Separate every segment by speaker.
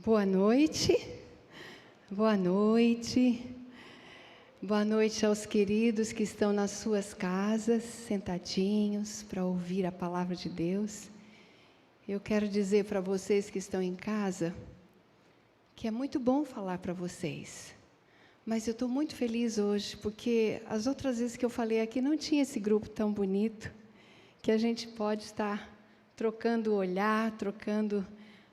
Speaker 1: Boa noite, boa noite, boa noite aos queridos que estão nas suas casas, sentadinhos para ouvir a palavra de Deus. Eu quero dizer para vocês que estão em casa, que é muito bom falar para vocês, mas eu estou muito feliz hoje, porque as outras vezes que eu falei aqui não tinha esse grupo tão bonito, que a gente pode estar trocando o olhar, trocando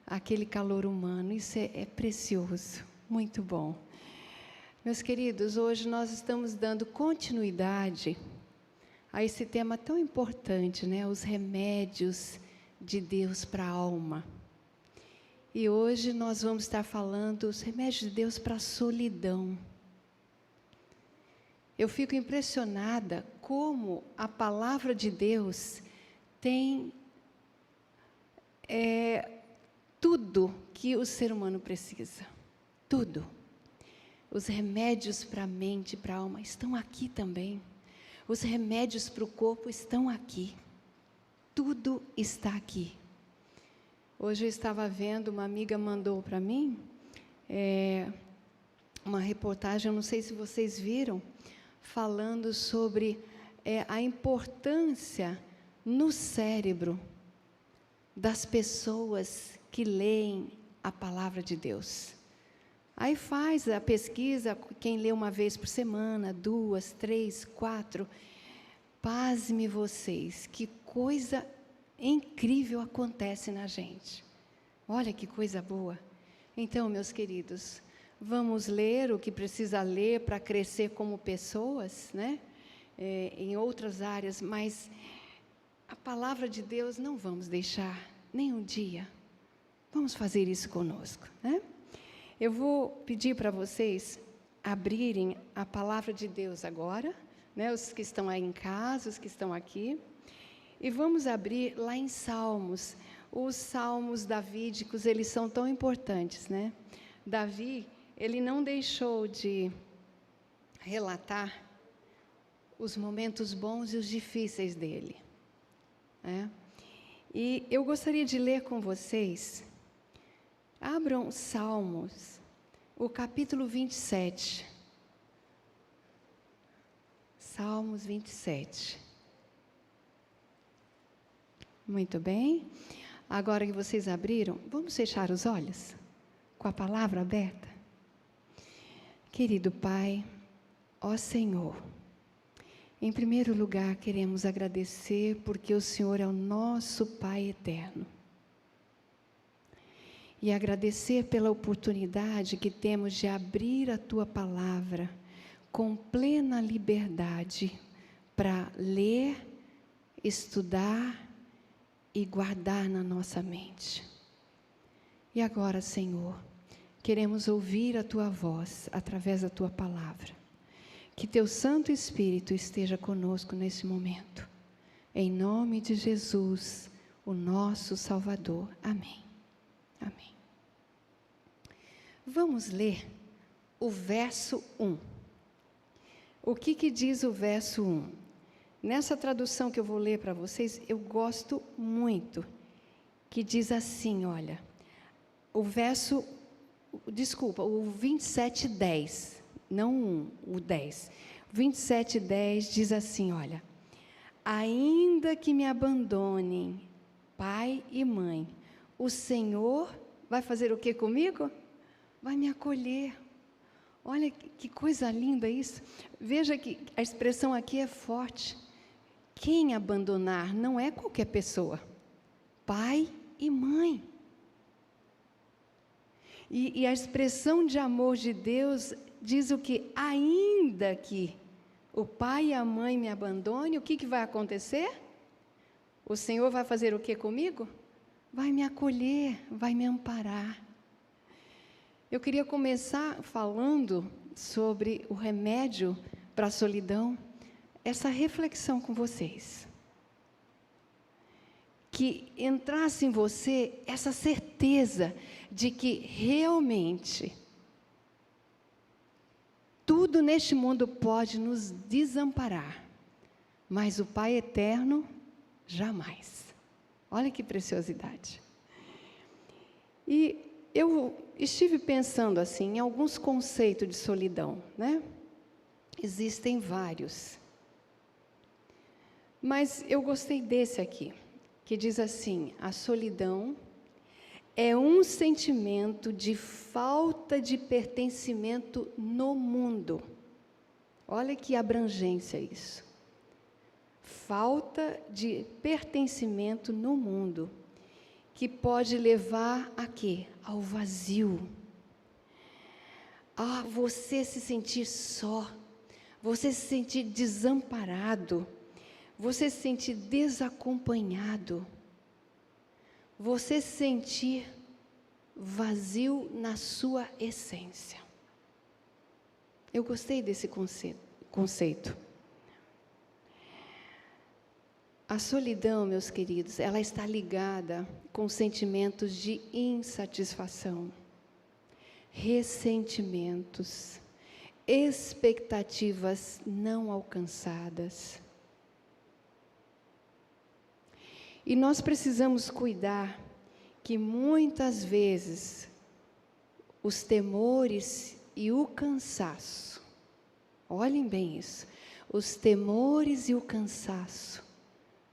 Speaker 1: aquele calor humano. Isso é precioso, muito bom. Meus queridos, hoje nós estamos dando continuidade a esse tema tão importante, né? Os remédios de Deus para a alma. E hoje nós vamos estar falando os remédios de Deus para a solidão. Eu fico impressionada como a palavra de Deus tem tudo que o ser humano precisa, tudo. Os remédios para a mente, para a alma estão aqui também. Os remédios para o corpo estão aqui. Tudo está aqui. Hoje eu estava vendo, uma amiga mandou para mim uma reportagem, eu não sei se vocês viram, falando sobre a importância no cérebro das pessoas que leem a palavra de Deus. Aí faz a pesquisa, quem lê uma vez por semana, 2, 3, 4. Pasme vocês, que coisa incrível acontece na gente. Olha que coisa boa. Então, meus queridos, vamos ler o que precisa ler para crescer como pessoas, né? Em outras áreas, mas a palavra de Deus não vamos deixar nem um dia. Vamos fazer isso conosco, né? Eu vou pedir para vocês abrirem a palavra de Deus agora, né? Os que estão aí em casa, os que estão aqui. E vamos abrir lá em Salmos. Os salmos davídicos, eles são tão importantes, né? Davi, ele não deixou de relatar os momentos bons e os difíceis dele, né? E eu gostaria de ler com vocês, abram Salmos, o capítulo 27. Salmos 27. Muito bem. Agora que vocês abriram, vamos fechar os olhos com a palavra aberta? Querido Pai, ó Senhor, em primeiro lugar, queremos agradecer porque o Senhor é o nosso Pai eterno. E agradecer pela oportunidade que temos de abrir a Tua palavra com plena liberdade para ler, estudar e guardar na nossa mente. E agora, Senhor, queremos ouvir a Tua voz através da Tua palavra. Que Teu Santo Espírito esteja conosco nesse momento. Em nome de Jesus, o nosso Salvador. Amém. Amém. Vamos ler o verso 1. O que diz o verso 1? Nessa tradução que eu vou ler para vocês, eu gosto muito, que diz assim, olha, o 27:10. Não 1, o 10. 27:10 diz assim, olha. Ainda que me abandonem pai e mãe, o Senhor vai fazer o que comigo? Vai me acolher. Olha que coisa linda isso. Veja que a expressão aqui é forte. Quem abandonar não é qualquer pessoa. Pai e mãe. E a expressão de amor de Deus diz o que? Ainda que o pai e a mãe me abandonem, o que vai acontecer? O Senhor vai fazer o que comigo? Vai me acolher, vai me amparar. Eu queria começar falando sobre o remédio para a solidão, essa reflexão com vocês. Que entrasse em você essa certeza de que realmente tudo neste mundo pode nos desamparar, mas o Pai eterno, jamais. Olha que preciosidade. E eu estive pensando assim, em alguns conceitos de solidão, né? Existem vários. Mas eu gostei desse aqui, que diz assim: a solidão é um sentimento de falta de pertencimento no mundo. Olha que abrangência isso. Falta de pertencimento no mundo, que pode levar a quê? Ao vazio. A você se sentir só, você se sentir desamparado, você se sentir desacompanhado, você se sentir vazio na sua essência. Eu gostei desse conceito. A solidão, meus queridos, ela está ligada com sentimentos de insatisfação, ressentimentos, expectativas não alcançadas. E nós precisamos cuidar que muitas vezes os temores e o cansaço, olhem bem isso, os temores e o cansaço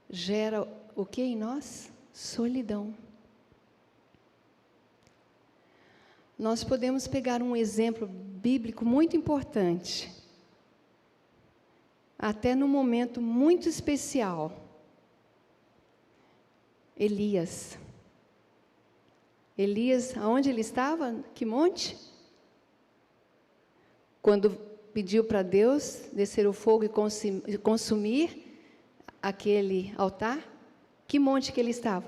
Speaker 1: geram o que em nós? Solidão. Nós podemos pegar um exemplo bíblico muito importante, até num momento muito especial. Elias. Elias, aonde ele estava? Que monte? Quando pediu para Deus descer o fogo e consumir aquele altar, que monte que ele estava?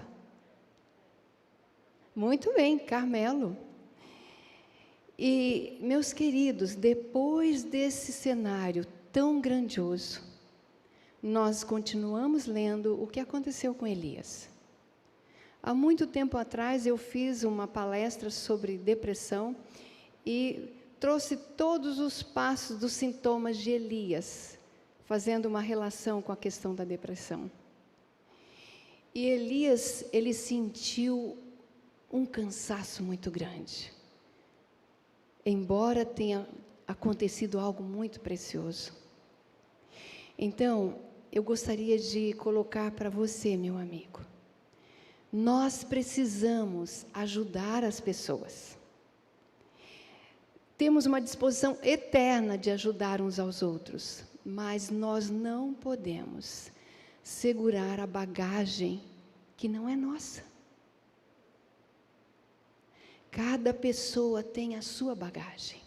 Speaker 1: Muito bem, Carmelo. E, meus queridos, depois desse cenário tão grandioso, nós continuamos lendo o que aconteceu com Elias. Há muito tempo atrás eu fiz uma palestra sobre depressão e trouxe todos os passos dos sintomas de Elias, fazendo uma relação com a questão da depressão. E Elias, ele sentiu um cansaço muito grande, embora tenha acontecido algo muito precioso. Então, eu gostaria de colocar para você, meu amigo, nós precisamos ajudar as pessoas. Temos uma disposição eterna de ajudar uns aos outros, mas nós não podemos segurar a bagagem que não é nossa. Cada pessoa tem a sua bagagem.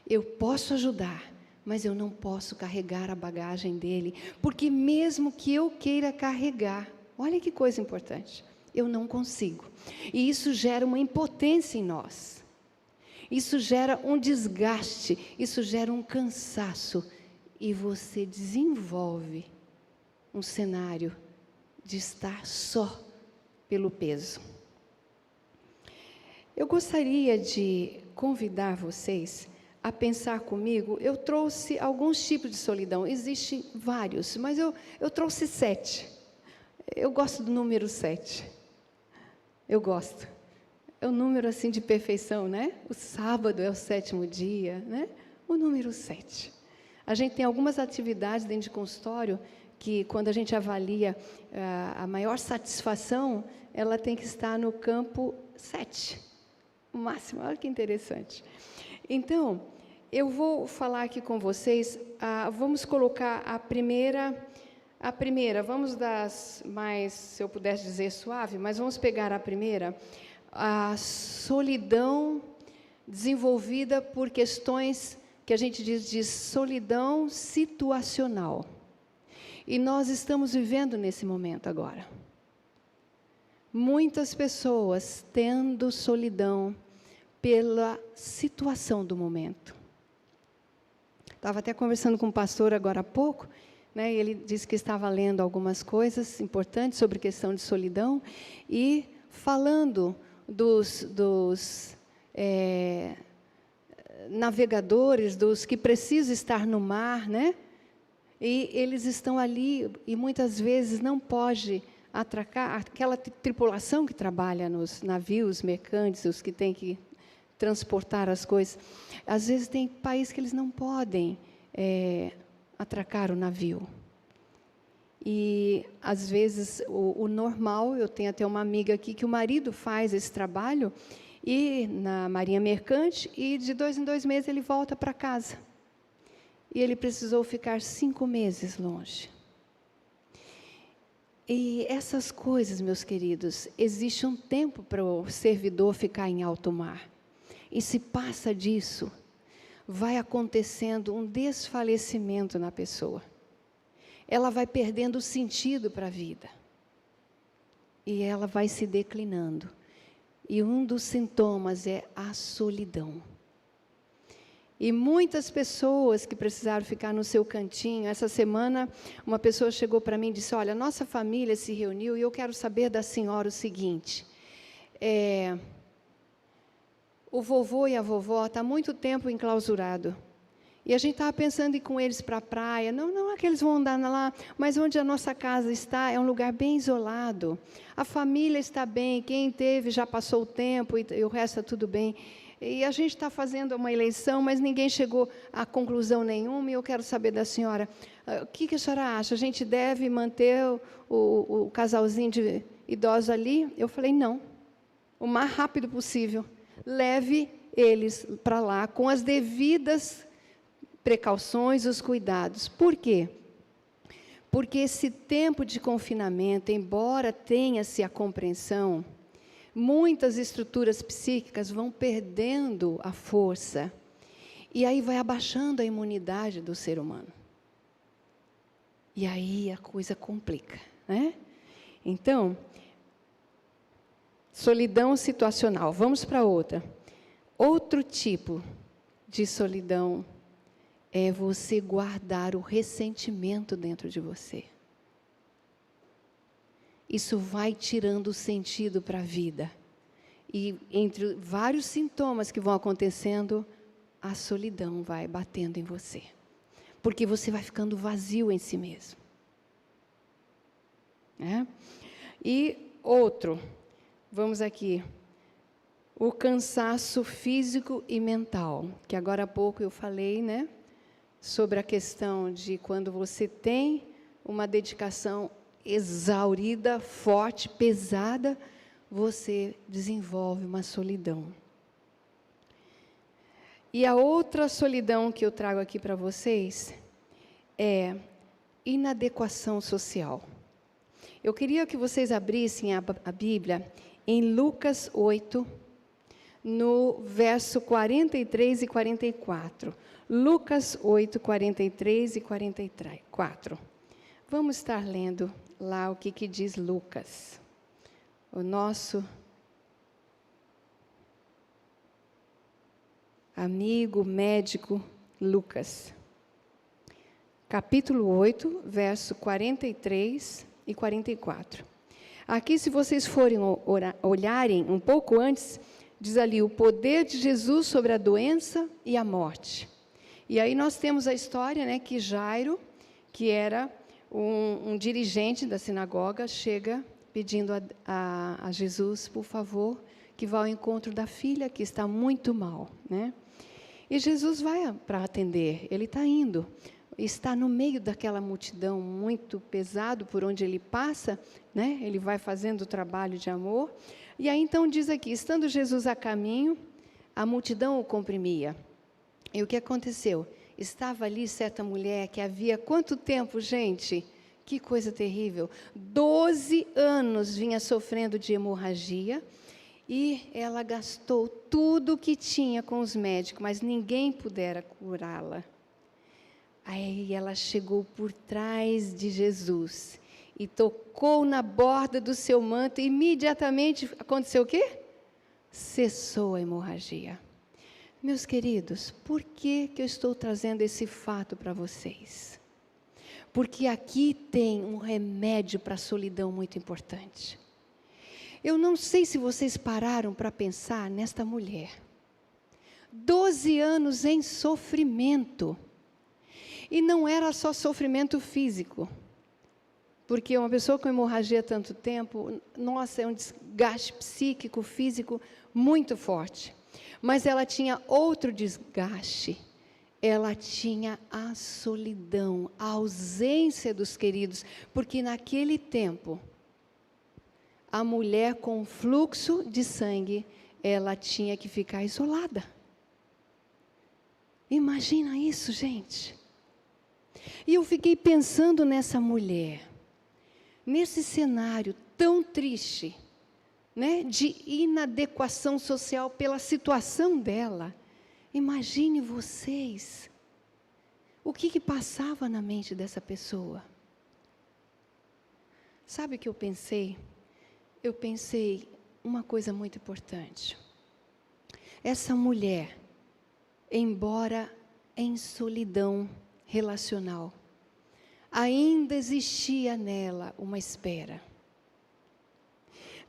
Speaker 1: Eu posso ajudar, mas eu não posso carregar a bagagem dele, porque mesmo que eu queira carregar, olha que coisa importante, eu não consigo. E isso gera uma impotência em nós. Isso gera um desgaste, isso gera um cansaço. E você desenvolve um cenário de estar só pelo peso. Eu gostaria de convidar vocês a pensar comigo. Eu trouxe alguns tipos de solidão, existem vários, mas eu trouxe 7. Eu gosto do número 7. Eu gosto. É um número assim de perfeição, né? O sábado é o 7º dia, né? O número 7. A gente tem algumas atividades dentro de consultório que, quando a gente avalia a maior satisfação, ela tem que estar no campo 7. O máximo, olha que interessante. Então, eu vou falar aqui com vocês, vamos colocar a primeira, vamos das mais, se eu pudesse dizer, suave, mas vamos pegar a primeira, a solidão desenvolvida por questões que a gente diz de solidão situacional. E nós estamos vivendo nesse momento agora. Muitas pessoas tendo solidão pela situação do momento. Estava até conversando com um pastor agora há pouco, né, e ele disse que estava lendo algumas coisas importantes sobre questão de solidão e falando dos navegadores, dos que precisam estar no mar, né? E eles estão ali e muitas vezes não pode atracar, aquela tripulação que trabalha nos navios mercantes, os que têm que transportar as coisas. Às vezes tem países que eles não podem atracar o navio. E, às vezes, o normal, eu tenho até uma amiga aqui que o marido faz esse trabalho e na Marinha Mercante, e de 2 em 2 meses ele volta para casa. E ele precisou ficar 5 meses longe. E essas coisas, meus queridos, existe um tempo para o servidor ficar em alto mar. E se passa disso, vai acontecendo um desfalecimento na pessoa. Ela vai perdendo o sentido para a vida. E ela vai se declinando. E um dos sintomas é a solidão. E muitas pessoas que precisaram ficar no seu cantinho. Essa semana, uma pessoa chegou para mim e disse, olha, nossa família se reuniu e eu quero saber da senhora o seguinte. O vovô e a vovó estão há muito tempo enclausurado. E a gente estava pensando em ir com eles para a praia. Não é que eles vão andar lá, mas onde a nossa casa está é um lugar bem isolado. A família está bem, quem teve já passou o tempo e o resto está tudo bem. E a gente está fazendo uma eleição, mas ninguém chegou a conclusão nenhuma, e eu quero saber da senhora, o que a senhora acha? A gente deve manter o casalzinho de idosos ali? Eu falei, não. O mais rápido possível. Leve eles para lá, com as devidas precauções, os cuidados. Por quê? Porque esse tempo de confinamento, embora tenha-se a compreensão, muitas estruturas psíquicas vão perdendo a força, e aí vai abaixando a imunidade do ser humano. E aí a coisa complica, né? Então, solidão situacional. Vamos para outra. Outro tipo de solidão é você guardar o ressentimento dentro de você. Isso vai tirando o sentido para a vida. E entre vários sintomas que vão acontecendo, a solidão vai batendo em você. Porque você vai ficando vazio em si mesmo. E outro, vamos aqui, o cansaço físico e mental, que agora há pouco eu falei, né, sobre a questão de quando você tem uma dedicação exaurida, forte, pesada, você desenvolve uma solidão. E a outra solidão que eu trago aqui para vocês é inadequação social. Eu queria que vocês abrissem a Bíblia em Lucas 8, no verso 43 e 44. Lucas 8, 43 e 44. Vamos estar lendo lá o que diz Lucas. O nosso amigo médico Lucas. Capítulo 8, verso 43 e 44. Aqui, se vocês forem olharem um pouco antes, diz ali o poder de Jesus sobre a doença e a morte. E aí nós temos a história, né, que Jairo, que era um dirigente da sinagoga, chega pedindo a Jesus, por favor, que vá ao encontro da filha que está muito mal, né? E Jesus vai para atender, ele está indo, está no meio daquela multidão muito pesado por onde ele passa, né? Ele vai fazendo o trabalho de amor. E aí então diz aqui, estando Jesus a caminho, a multidão o comprimia. E o que aconteceu? Estava ali certa mulher que havia quanto tempo, gente? Que coisa terrível. 12 anos vinha sofrendo de hemorragia e ela gastou tudo o que tinha com os médicos, mas ninguém pudera curá-la. Aí ela chegou por trás de Jesus e tocou na borda do seu manto e imediatamente aconteceu o quê? Cessou a hemorragia. Meus queridos, por que eu estou trazendo esse fato para vocês? Porque aqui tem um remédio para a solidão muito importante. Eu não sei se vocês pararam para pensar nesta mulher. 12 anos em sofrimento. E não era só sofrimento físico. porque uma pessoa com hemorragia há tanto tempo, nossa, é um desgaste psíquico, físico muito forte. Mas ela tinha outro desgaste. Ela tinha a solidão, a ausência dos queridos, porque naquele tempo, a mulher com fluxo de sangue, ela tinha que ficar isolada. Imagina isso, gente. E eu fiquei pensando nessa mulher, nesse cenário tão triste, né, de inadequação social pela situação dela. Imagine vocês, o que passava na mente dessa pessoa. Sabe o que eu pensei? Eu pensei uma coisa muito importante. Essa mulher, embora em solidão relacional, ainda existia nela uma espera.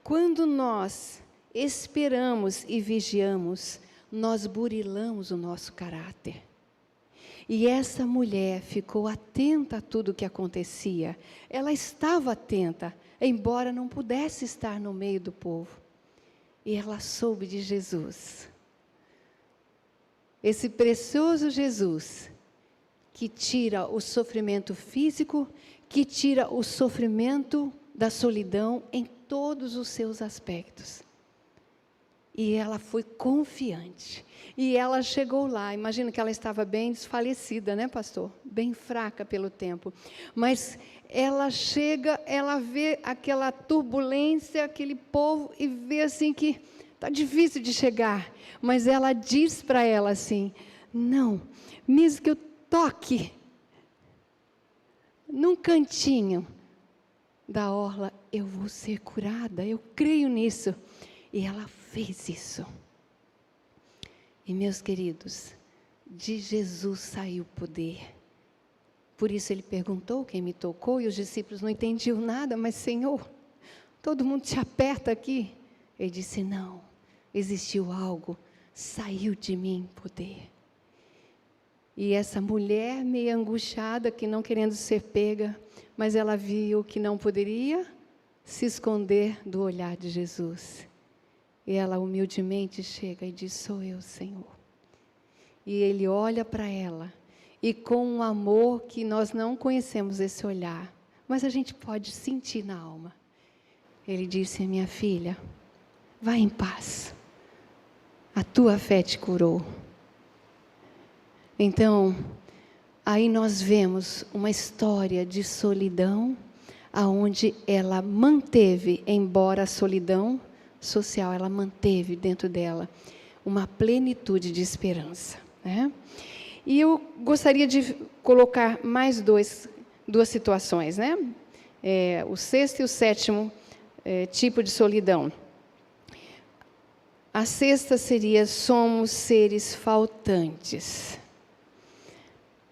Speaker 1: Quando nós esperamos e vigiamos, nós burilamos o nosso caráter. E essa mulher ficou atenta a tudo o que acontecia. Ela estava atenta, embora não pudesse estar no meio do povo. E ela soube de Jesus. Esse precioso Jesus, que tira o sofrimento físico, que tira o sofrimento da solidão em todos os seus aspectos. E ela foi confiante. E ela chegou lá, imagina que ela estava bem desfalecida, né, pastor? Bem fraca pelo tempo. Mas ela chega, ela vê aquela turbulência, aquele povo, e vê assim que está difícil de chegar. Mas ela diz para ela assim, não, mesmo que eu toque num cantinho da orla, eu vou ser curada, eu creio nisso. E ela fez isso. E, meus queridos, de Jesus saiu o poder. Por isso ele perguntou quem me tocou, e os discípulos não entendiam nada, mas Senhor, todo mundo te aperta aqui. Ele disse, não, existiu algo, saiu de mim poder. E essa mulher meio angustiada, que não querendo ser pega, mas ela viu que não poderia se esconder do olhar de Jesus. E ela humildemente chega e diz, sou eu, Senhor. E ele olha para ela, e com um amor que nós não conhecemos esse olhar, mas a gente pode sentir na alma. Ele disse, minha filha, vá em paz, a tua fé te curou. Então, aí nós vemos uma história de solidão, aonde ela manteve, embora a solidão social, ela manteve dentro dela uma plenitude de esperança, né? E eu gostaria de colocar mais duas situações, né? O sexto e o sétimo tipo de solidão. A sexta seria, somos seres faltantes.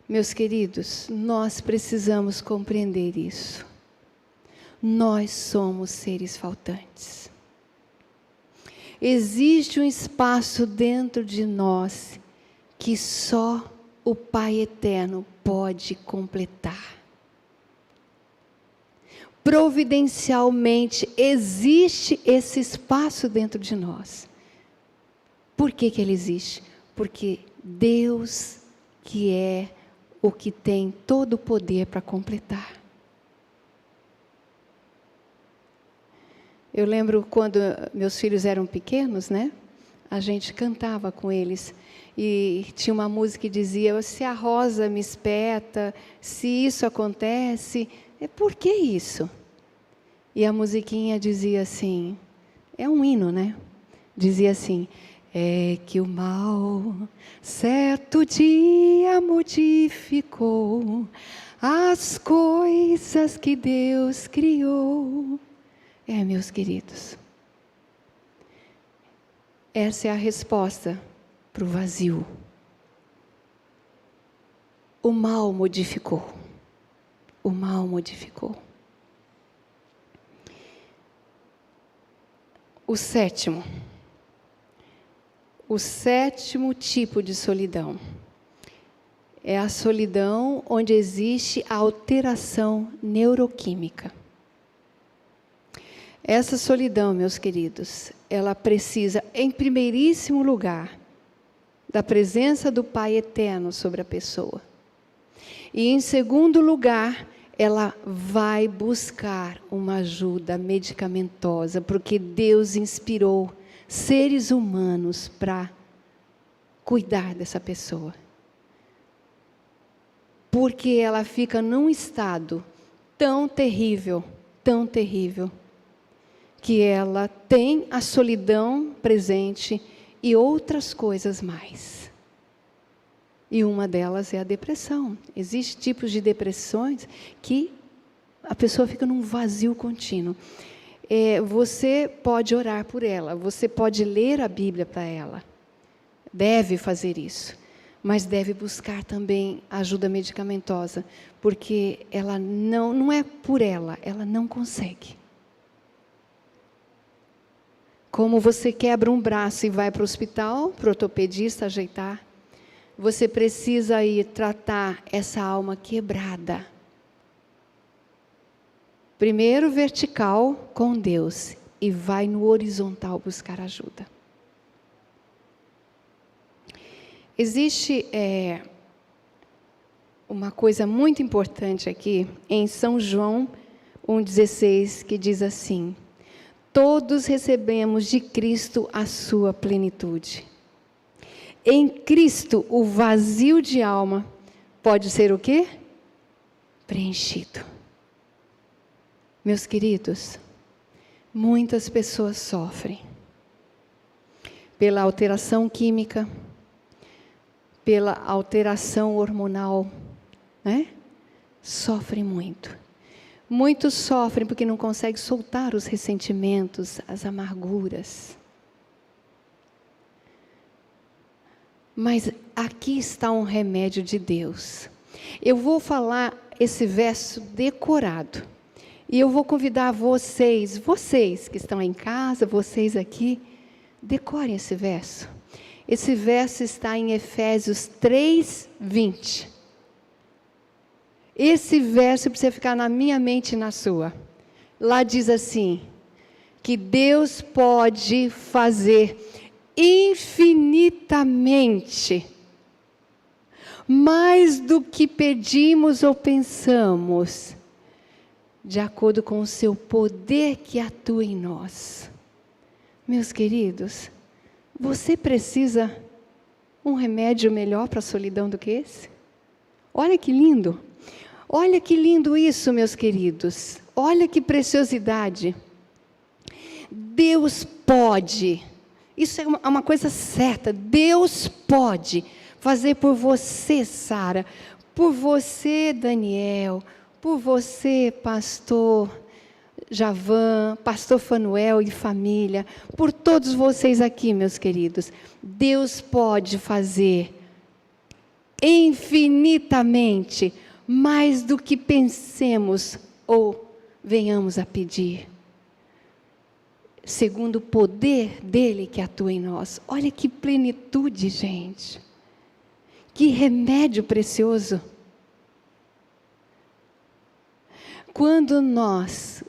Speaker 1: Meus queridos, nós precisamos compreender isso. Nós somos seres faltantes. Existe um espaço dentro de nós que só o Pai Eterno pode completar. Providencialmente existe esse espaço dentro de nós. Por que ele existe? Porque Deus, que é o que tem todo o poder para completar. Eu lembro quando meus filhos eram pequenos, né? A gente cantava com eles. E tinha uma música que dizia, se a rosa me espeta, se isso acontece, por que isso? E a musiquinha dizia assim, é um hino, né? Dizia assim, é que o mal certo dia modificou as coisas que Deus criou. Meus queridos, essa é a resposta para o vazio. O mal modificou. O mal modificou. O sétimo tipo de solidão é a solidão onde existe a alteração neuroquímica. Essa solidão, meus queridos, ela precisa, em primeiríssimo lugar, da presença do Pai eterno sobre a pessoa. E, em segundo lugar, ela vai buscar uma ajuda medicamentosa, porque Deus inspirou seres humanos para cuidar dessa pessoa. Porque ela fica num estado tão terrível, que ela tem a solidão presente e outras coisas mais. E uma delas é a depressão. Existem tipos de depressões que a pessoa fica num vazio contínuo. Você pode orar por ela, você pode ler a Bíblia para ela. Deve fazer isso. Mas deve buscar também ajuda medicamentosa, porque ela não é por ela não consegue. Como você quebra um braço e vai para o hospital, para o ortopedista ajeitar, você precisa ir tratar essa alma quebrada. Primeiro vertical com Deus e vai no horizontal buscar ajuda. Existe uma coisa muito importante aqui em São João 1,16 que diz assim: todos recebemos de Cristo a sua plenitude. Em Cristo, o vazio de alma pode ser o quê? Preenchido. Meus queridos, muitas pessoas sofrem pela alteração química, pela alteração hormonal, né? Sofrem muito. Muitos sofrem porque não conseguem soltar os ressentimentos, as amarguras. Mas aqui está um remédio de Deus. Eu vou falar esse verso decorado. E eu vou convidar vocês que estão em casa, vocês aqui, decorem esse verso. Esse verso está em Efésios 3:20. Esse verso precisa ficar na minha mente e na sua. Lá diz assim, que Deus pode fazer infinitamente mais do que pedimos ou pensamos, de acordo com o seu poder que atua em nós. Meus queridos, você precisa um remédio melhor para a solidão do que esse? Olha que lindo! Olha que lindo isso, meus queridos. Olha que preciosidade. Deus pode. Isso é uma coisa certa. Deus pode fazer por você, Sara, por você, Daniel, por você, pastor Javan, pastor Fanuel e família, por todos vocês aqui, meus queridos. Deus pode fazer infinitamente mais do que pensemos ou venhamos a pedir, segundo o poder dele que atua em nós. Olha que plenitude, gente. Que remédio precioso. Quando nós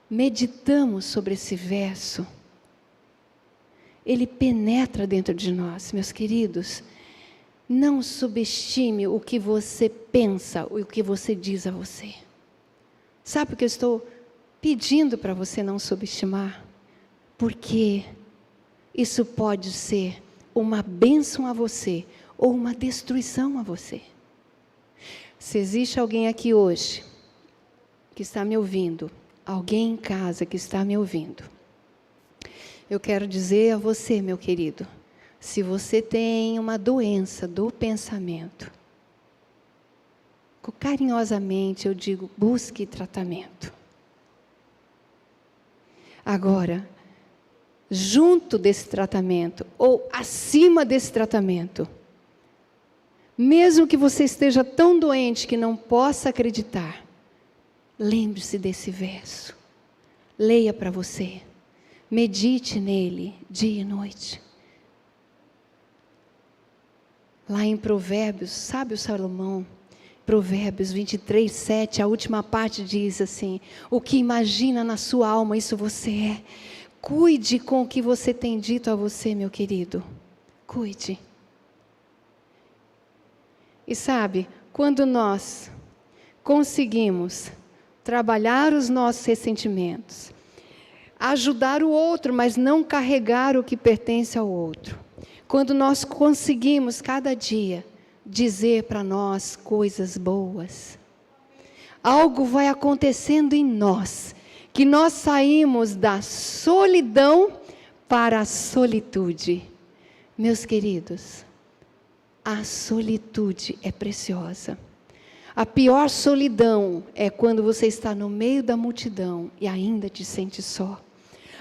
Speaker 1: meditamos sobre esse verso, ele penetra dentro de nós, meus queridos. Não subestime o que você pensa, o que você diz a você. Sabe por que eu estou pedindo para você não subestimar? Porque isso pode ser uma bênção a você ou uma destruição a você. Se existe alguém aqui hoje que está me ouvindo, alguém em casa que está me ouvindo, eu quero dizer a você, meu querido, se você tem uma doença do pensamento, carinhosamente eu digo, busque tratamento. Agora, junto desse tratamento, ou acima desse tratamento, mesmo que você esteja tão doente que não possa acreditar, lembre-se desse verso, leia para você, medite nele dia e noite. Lá em Provérbios, sábio Salomão, Provérbios 23, 7, a última parte diz assim: o que imagina na sua alma, isso você é. Cuide com o que você tem dito a você, meu querido. Cuide. E sabe, quando nós conseguimos trabalhar os nossos ressentimentos, ajudar o outro, mas não carregar o que pertence ao outro. Quando nós conseguimos cada dia dizer para nós coisas boas, algo vai acontecendo em nós, que nós saímos da solidão para a solitude. Meus queridos, a solitude é preciosa. A pior solidão é quando você está no meio da multidão e ainda te sente só.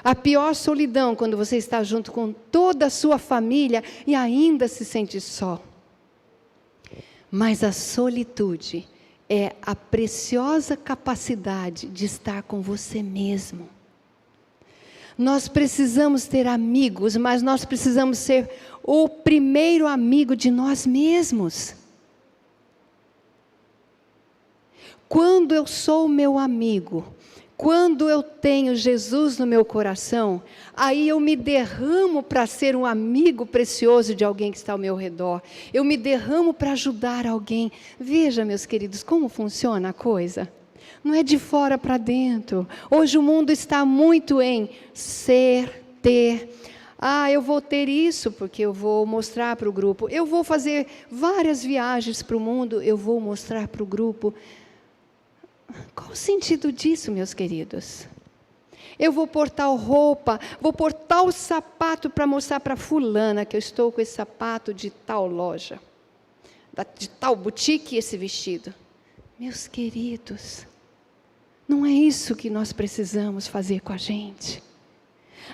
Speaker 1: A pior solidão é quando você está junto com toda a sua família e ainda se sente só. Mas a solitude é a preciosa capacidade de estar com você mesmo. Nós precisamos ter amigos, mas nós precisamos ser o primeiro amigo de nós mesmos. Quando eu sou meu amigo, quando eu tenho Jesus no meu coração, aí eu me derramo para ser um amigo precioso de alguém que está ao meu redor. Eu me derramo para ajudar alguém. Veja, meus queridos, como funciona a coisa. Não é de fora para dentro. Hoje o mundo está muito em ser, ter. Eu vou ter isso porque eu vou mostrar para o grupo. Eu vou fazer várias viagens para o mundo, eu vou mostrar para o grupo. Qual o sentido disso, meus queridos? Eu vou pôr tal roupa, vou pôr tal sapato para mostrar para fulana que eu estou com esse sapato de tal loja, de tal boutique, esse vestido. Meus queridos, não é isso que nós precisamos fazer com a gente.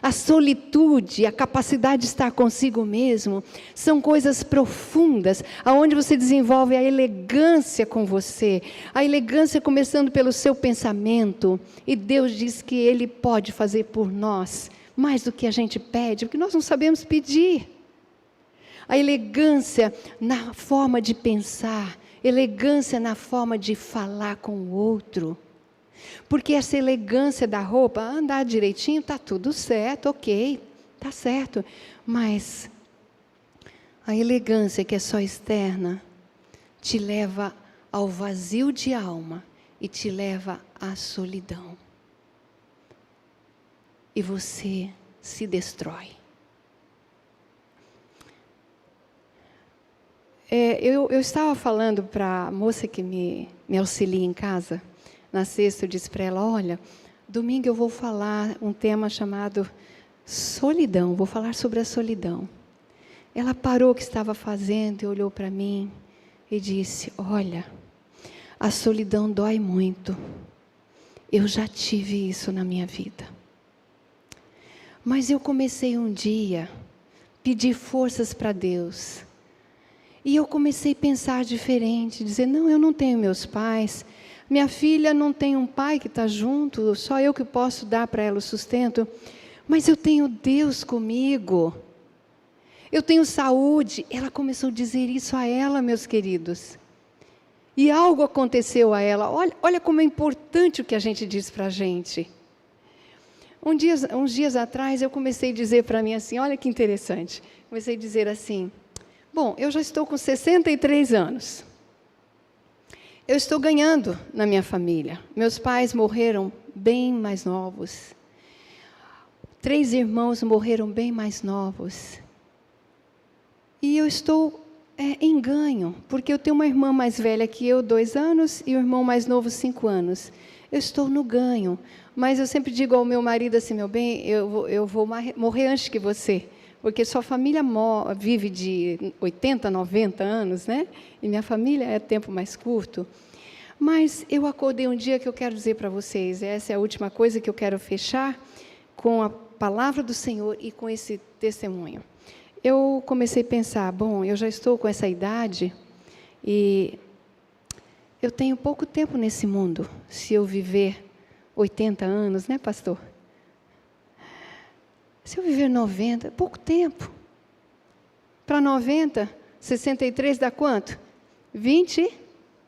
Speaker 1: A solitude, a capacidade de estar consigo mesmo, são coisas profundas, aonde você desenvolve a elegância com você, a elegância começando pelo seu pensamento, e Deus diz que Ele pode fazer por nós, mais do que a gente pede, porque nós não sabemos pedir. A elegância na forma de pensar, elegância na forma de falar com o outro. Porque essa elegância da roupa, andar direitinho, está tudo certo, ok, está certo. Mas a elegância que é só externa, te leva ao vazio de alma e te leva à solidão. E você se destrói. Eu estava falando para a moça que me auxilia em casa. Na sexta eu disse para ela, olha, domingo eu vou falar um tema chamado solidão, vou falar sobre a solidão. Ela parou o que estava fazendo e olhou para mim e disse, olha, a solidão dói muito. Eu já tive isso na minha vida. Mas eu comecei um dia a pedir forças para Deus. E eu comecei a pensar diferente, dizer, não, eu não tenho meus pais. Minha filha não tem um pai que está junto, só eu que posso dar para ela o sustento. Mas eu tenho Deus comigo. Eu tenho saúde. Ela começou a dizer isso a ela, meus queridos. E algo aconteceu a ela. Olha como é importante o que a gente diz para a gente. Uns dias atrás eu comecei a dizer para mim assim, olha que interessante. Comecei a dizer assim, bom, eu já estou com 63 anos. Eu estou ganhando na minha família. Meus pais morreram bem mais novos. 3 irmãos morreram bem mais novos. E eu estou em ganho, porque eu tenho uma irmã mais velha que eu, 2 anos, e o irmão mais novo, 5 anos. Eu estou no ganho. Mas eu sempre digo ao meu marido assim, meu bem, eu vou morrer antes que você. Porque sua família vive de 80, 90 anos, né? E minha família é tempo mais curto. Mas eu acordei um dia que eu quero dizer para vocês, essa é a última coisa que eu quero fechar com a palavra do Senhor e com esse testemunho. Eu comecei a pensar, bom, eu já estou com essa idade e eu tenho pouco tempo nesse mundo, se eu viver 80 anos, né, pastor? Se eu viver 90, pouco tempo. Para 90, 63 dá quanto? 20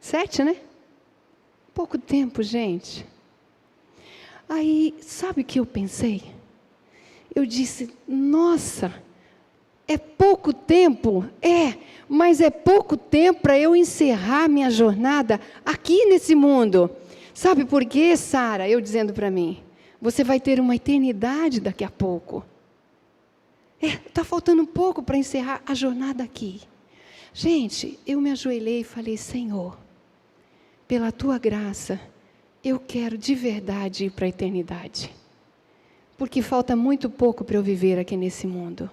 Speaker 1: 7, né? Pouco tempo, gente. Aí, sabe o que eu pensei? Eu disse, nossa, é pouco tempo? Mas é pouco tempo para eu encerrar minha jornada aqui nesse mundo. Sabe por quê, Sara? Eu dizendo para mim, você vai ter uma eternidade daqui a pouco. Está faltando um pouco para encerrar a jornada aqui. Gente, eu me ajoelhei e falei, Senhor, pela Tua graça, eu quero de verdade ir para a eternidade. Porque falta muito pouco para eu viver aqui nesse mundo.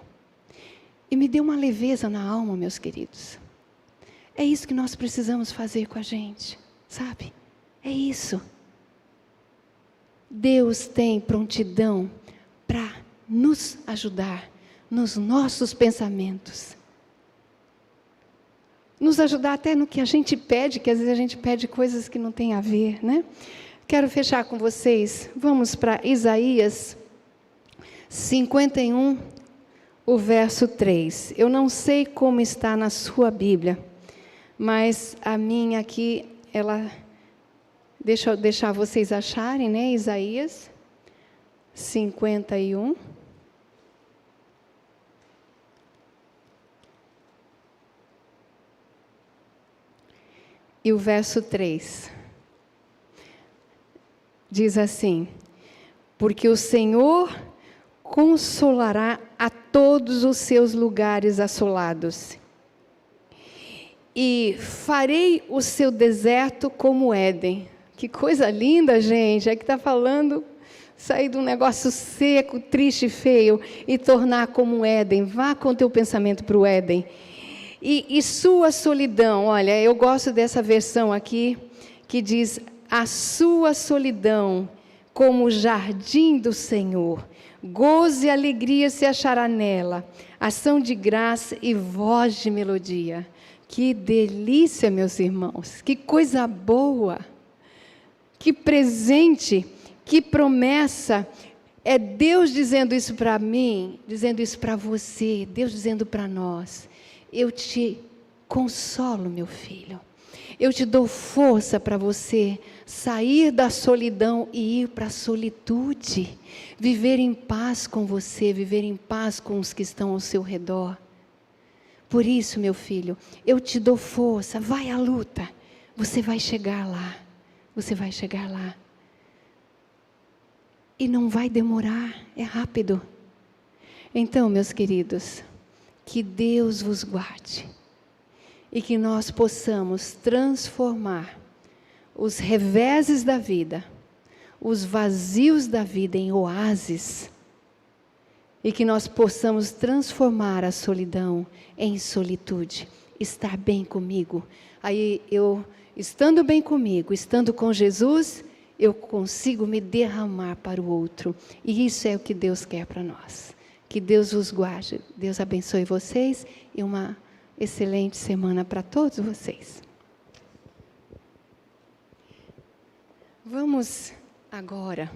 Speaker 1: E me deu uma leveza na alma, meus queridos. É isso que nós precisamos fazer com a gente, sabe? É isso. Deus tem prontidão para nos ajudar nos nossos pensamentos. Nos ajudar até no que a gente pede, que às vezes a gente pede coisas que não tem a ver, né? Quero fechar com vocês. Vamos para Isaías 51, o verso 3. Eu não sei como está na sua Bíblia, mas a minha aqui, ela... Deixa eu deixar vocês acharem, né? Isaías 51. E o verso 3. Diz assim: porque o Senhor consolará a todos os seus lugares assolados, e farei o seu deserto como Éden. Que coisa linda, gente. É que está falando, sair de um negócio seco, triste, feio, e tornar como um Éden. Vá com o teu pensamento para o Éden. E sua solidão, olha, eu gosto dessa versão aqui, que diz, a sua solidão como o jardim do Senhor. Gozo e alegria se achará nela, ação de graça e voz de melodia. Que delícia, meus irmãos, que coisa boa. Que presente, que promessa, é Deus dizendo isso para mim, dizendo isso para você, Deus dizendo para nós, eu te consolo, meu filho, eu te dou força para você sair da solidão e ir para a solitude, viver em paz com você, viver em paz com os que estão ao seu redor. Por isso, meu filho, eu te dou força, vai à luta, você vai chegar lá. Você vai chegar lá. E não vai demorar, é rápido. Então, meus queridos, que Deus vos guarde. E que nós possamos transformar os reveses da vida, os vazios da vida em oásis. E que nós possamos transformar a solidão em solitude. Estar bem comigo. Aí estando bem comigo, estando com Jesus, eu consigo me derramar para o outro. E isso é o que Deus quer para nós. Que Deus os guarde. Deus abençoe vocês e uma excelente semana para todos vocês. Vamos agora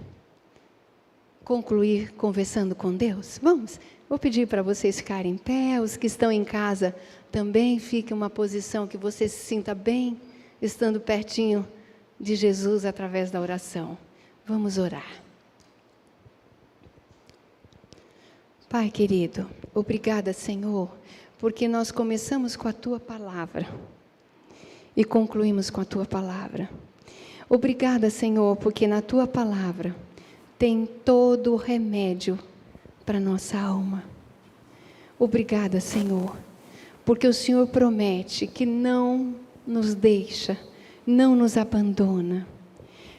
Speaker 1: concluir conversando com Deus? Vamos? Vou pedir para vocês ficarem em pé. Os que estão em casa também fiquem em uma posição que você se sinta bem, estando pertinho de Jesus através da oração. Vamos orar. Pai querido, obrigada, Senhor, porque nós começamos com a Tua Palavra e concluímos com a Tua Palavra. Obrigada, Senhor, porque na Tua Palavra tem todo o remédio para nossa alma. Obrigada, Senhor, porque o Senhor promete que não nos deixa, não nos abandona,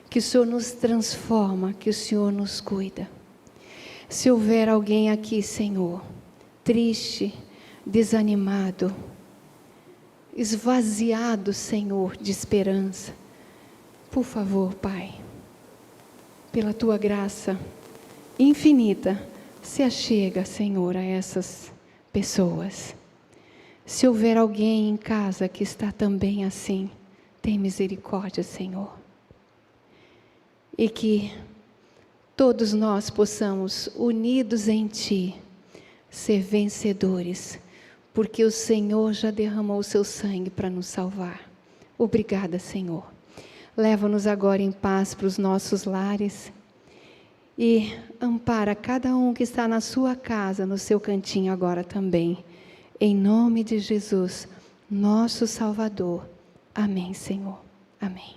Speaker 1: que o Senhor nos transforma, que o Senhor nos cuida. Se houver alguém aqui, Senhor, triste, desanimado, esvaziado, Senhor, de esperança, por favor, Pai, pela Tua graça infinita, se achega, Senhor, a essas pessoas. Se houver alguém em casa que está também assim, tem misericórdia, Senhor. E que todos nós possamos, unidos em Ti, ser vencedores, porque o Senhor já derramou o Seu sangue para nos salvar. Obrigada, Senhor. Leva-nos agora em paz para os nossos lares e ampara cada um que está na sua casa, no seu cantinho agora também. Em nome de Jesus, nosso Salvador. Amém, Senhor. Amém.